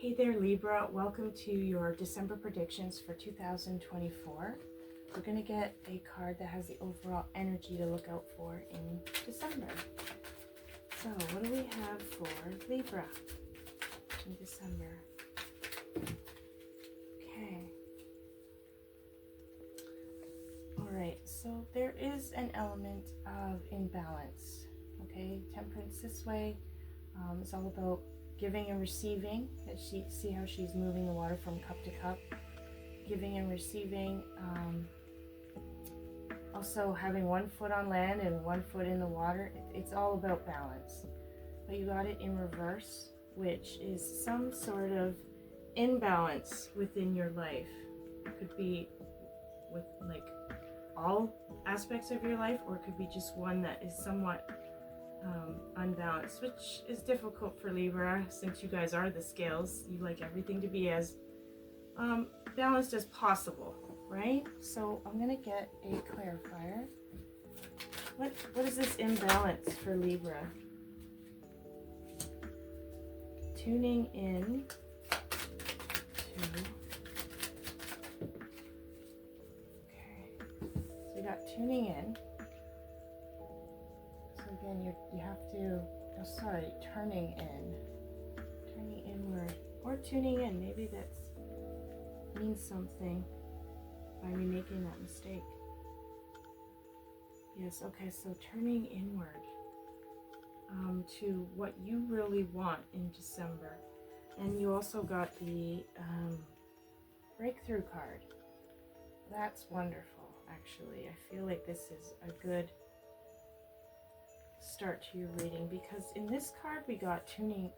Hey there, Libra. Welcome to your December predictions for 2024. We're going to get a card that has the overall energy to look out for in December. So, what do we have for Libra in December? Okay. Alright, so there is an element of imbalance. Okay, temperance this way. It's all about giving and receiving. See how she's moving the water from cup to cup. Giving and receiving. Also having one foot on land and one foot in the water. It's all about balance. But you got it in reverse, which is some sort of imbalance within your life. It could be with like all aspects of your life, or it could be just one that is somewhat unbalanced, which is difficult for Libra since you guys are the scales. You like everything to be as balanced as possible, right? So I'm gonna get a clarifier. What is this imbalance for Libra? Tuning in to, okay, so we got tuning in. Again, you have to, turning inward, or tuning in. Maybe that means something by me making that mistake. Yes, okay, so turning inward to what you really want in December. And you also got the breakthrough card. That's wonderful, actually. I feel like this is a good start to your reading, because in this card we got turning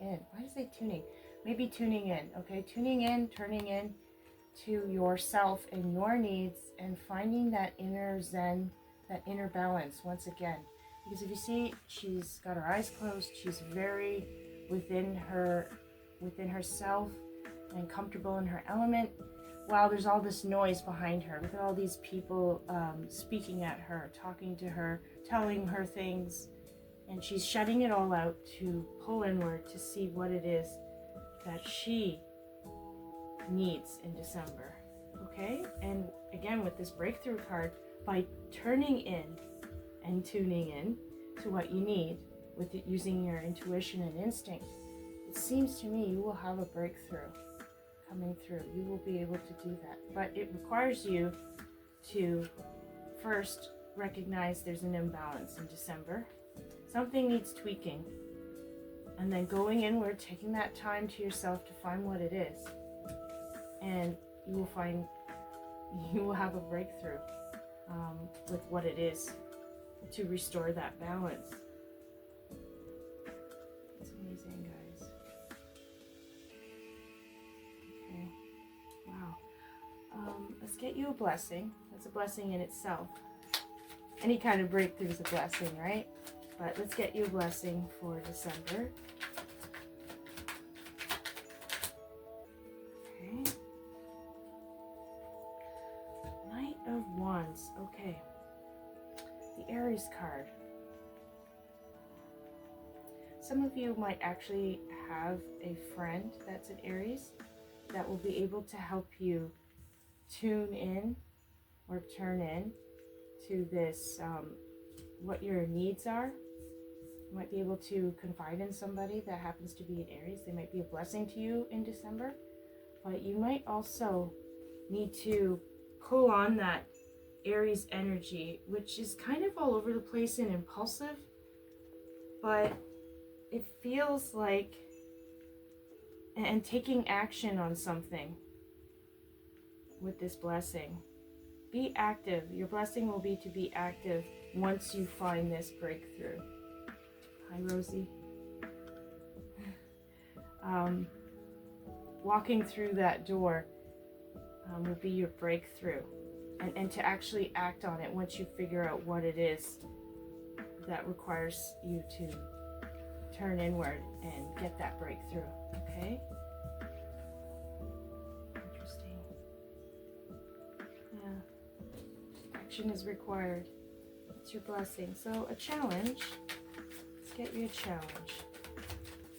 in. Why did I say tuning? Maybe tuning in. Okay, tuning in, turning in to yourself and your needs, and finding that inner zen, that inner balance once again. Because if you see, she's got her eyes closed. She's very within herself and comfortable in her element. Wow, there's all this noise behind her. Look at all these people speaking at her, talking to her, telling her things, and she's shutting it all out to pull inward to see what it is that she needs in December. Okay? And again, with this breakthrough card, by turning in and tuning in to what you need with it, using your intuition and instinct, it seems to me you will have a breakthrough coming through. You will be able to do that, but it requires you to first recognize there's an imbalance in December. Something needs tweaking, and then going inward, taking that time to yourself to find what it is, and you will have a breakthrough with what it is to restore that balance. It's amazing, guys. Okay. Wow. Let's get you a blessing. That's a blessing in itself. Any kind of breakthrough is a blessing, right? But let's get you a blessing for December. Okay. Knight of Wands. Okay. The Aries card. Some of you might actually have a friend that's an Aries that will be able to help you tune in or turn in to this, what your needs are. You might be able to confide in somebody that happens to be an Aries. They might be a blessing to you in December, but you might also need to pull on that Aries energy, which is kind of all over the place and impulsive, but it feels like, and taking action on something with this blessing. Be active. Your blessing will be to be active once you find this breakthrough. Hi, Rosie. Walking through that door will be your breakthrough. And to actually act on it once you figure out what it is that requires you to turn inward and get that breakthrough. Okay? Interesting. Yeah. Action is required. It's your blessing. So a challenge. Let's get you a challenge.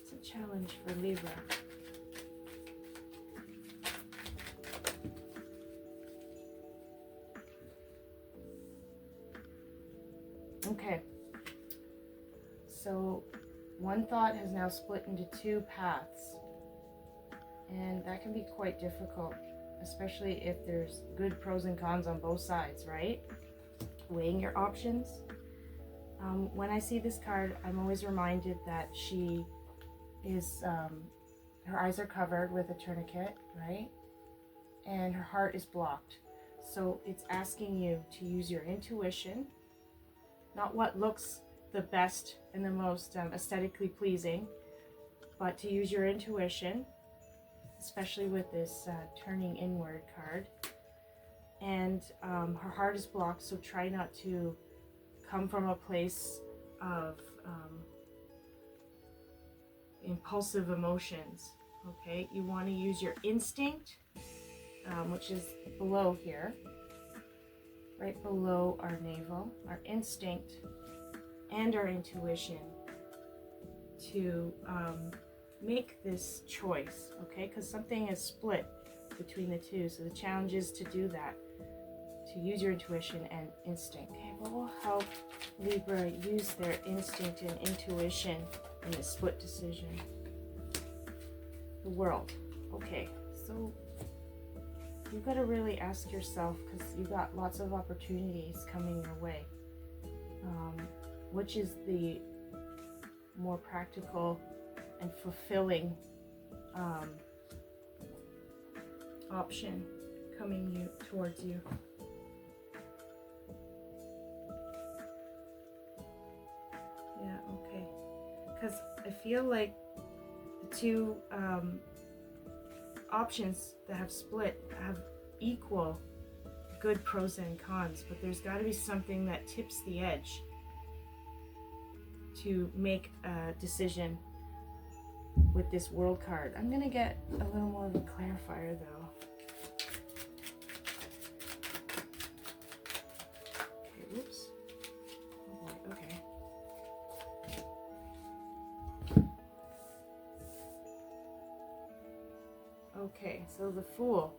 It's a challenge for Libra. Okay. So one thought has now split into two paths. And that can be quite difficult, especially if there's good pros and cons on both sides, right? Weighing your options. When I see this card, I'm always reminded that she is, her eyes are covered with a tourniquet, right? And her heart is blocked. So it's asking you to use your intuition, not what looks the best and the most aesthetically pleasing, but to use your intuition, especially with this turning inward card. And her heart is blocked, so try not to come from a place of impulsive emotions, okay? You want to use your instinct, which is below here, right below our navel, our instinct and our intuition to make this choice, okay? Because something is split between the two, so the challenge is to do that, to use your intuition and instinct. Okay, what will help Libra use their instinct and intuition in this split decision? The world. Okay, so you've got to really ask yourself, because you've got lots of opportunities coming your way, which is the more practical and fulfilling option coming towards you. Yeah, okay. Because I feel like the two options that have split have equal good pros and cons, but there's got to be something that tips the edge to make a decision with this world card. I'm going to get a little more of a clarifier though. Okay, oops. Oh boy, okay. Okay, so the Fool.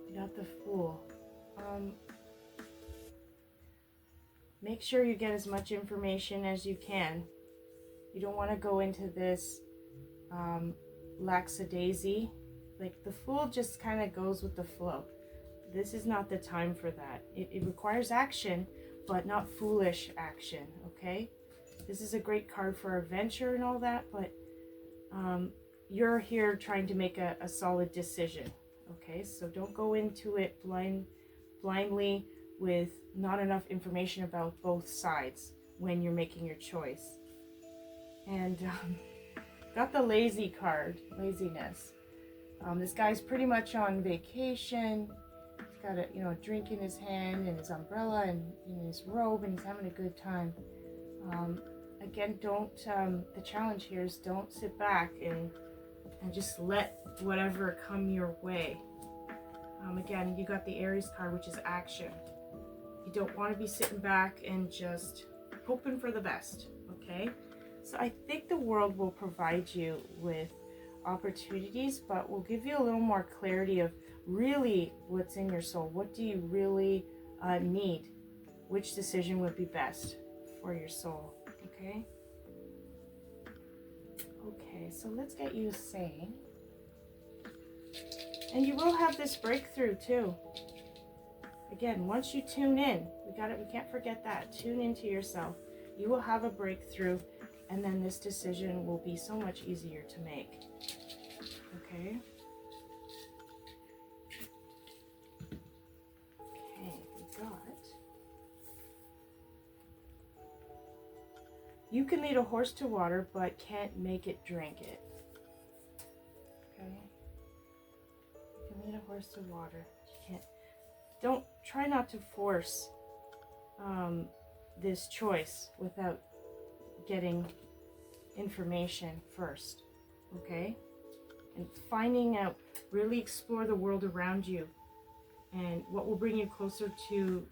You got the Fool. Make sure you get as much information as you can. You don't want to go into this lackadaisy. Like, the Fool just kind of goes with the flow. This is not the time for that. It requires action, but not foolish action, okay? This is a great card for adventure and all that, but you're here trying to make a solid decision, okay? So don't go into it blindly with not enough information about both sides when you're making your choice. And got the lazy card, laziness. This guy's pretty much on vacation. He's got a drink in his hand and his umbrella and in his robe, and he's having a good time. Again, don't. The challenge here is don't sit back and just let whatever come your way. Again, you got the Aries card, which is action. You don't want to be sitting back and just hoping for the best, okay? So I think the world will provide you with opportunities, but will give you a little more clarity of really what's in your soul. What do you really need? Which decision would be best for your soul, okay? Okay, so let's get you sane. And you will have this breakthrough too. Again, once you tune in, we can't forget that. Tune into yourself. You will have a breakthrough, and then this decision will be so much easier to make. Okay? Okay, we got... You can lead a horse to water, but can't make it drink it. Okay? You can lead a horse to water. You can't... Try not to force this choice without getting information first, okay? And finding out, really explore the world around you and what will bring you closer to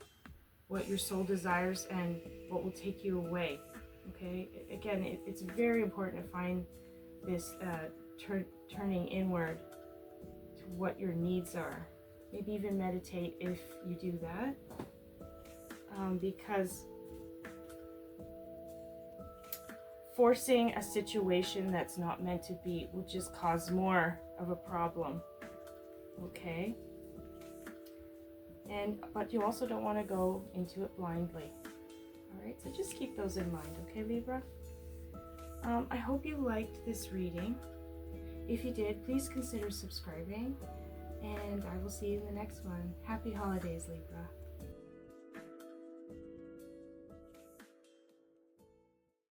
what your soul desires and what will take you away, okay? Again, it's very important to find this turning inward to what your needs are. Maybe even meditate if you do that. because forcing a situation that's not meant to be will just cause more of a problem. Okay? But you also don't want to go into it blindly. Alright, so just keep those in mind, okay, Libra? I hope you liked this reading. If you did, please consider subscribing, and I will see you in the next one. Happy holidays, Libra.